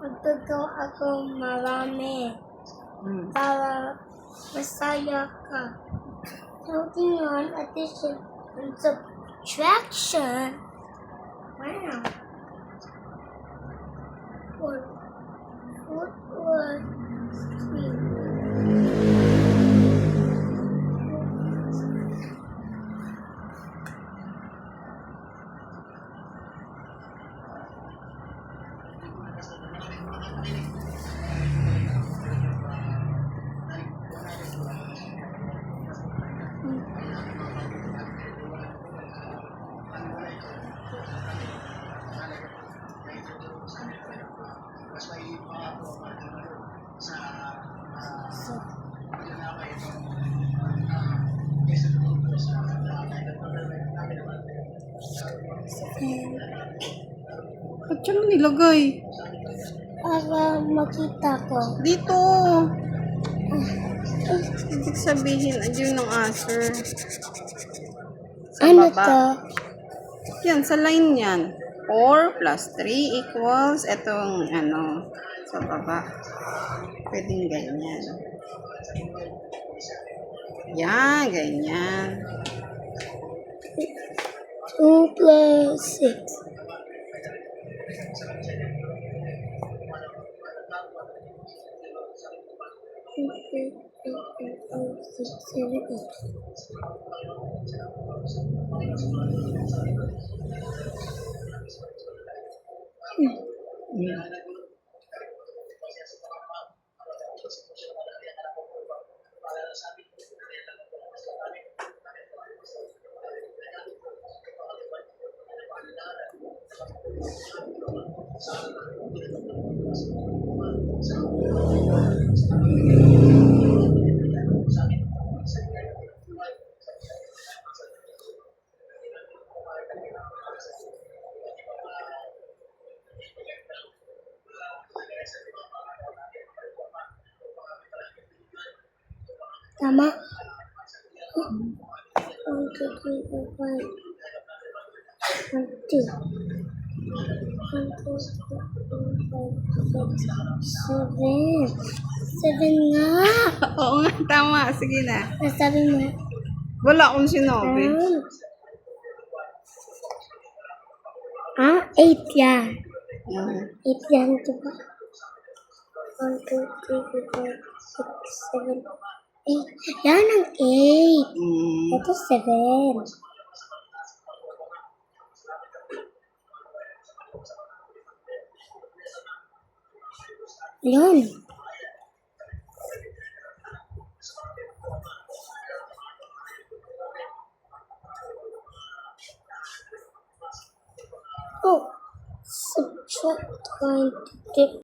Magtuturo ako marami para masaya ka. Counting on addition and subtraction. Wow. Four plus three. Ba't siya mo nilagay? Para makita ko. Dito. Ibig sabihin, ayun ng answer. Sa Ano baba. to? Yan, sa line yan. 4 plus 3 equals, etong ano, sa baba. Pwedeng ganyan. Yan, ganyan. 2 plus 6. Okay, 6, 7, 8. Tama? 1, 2, 3, 4, 5. 1, 2. 1, 2, 3, 4, 5, 6, 7. 7 nga. Oo nga, tama. Sige na. Nasabi mo. Wala akong sinabi. 8 yan. 8 Mm. yan, diba? 1, 2, 3, 4, 5, 6, 7, 8. Yan ang 8. Ito 7. Yan. Oh, subtract 20.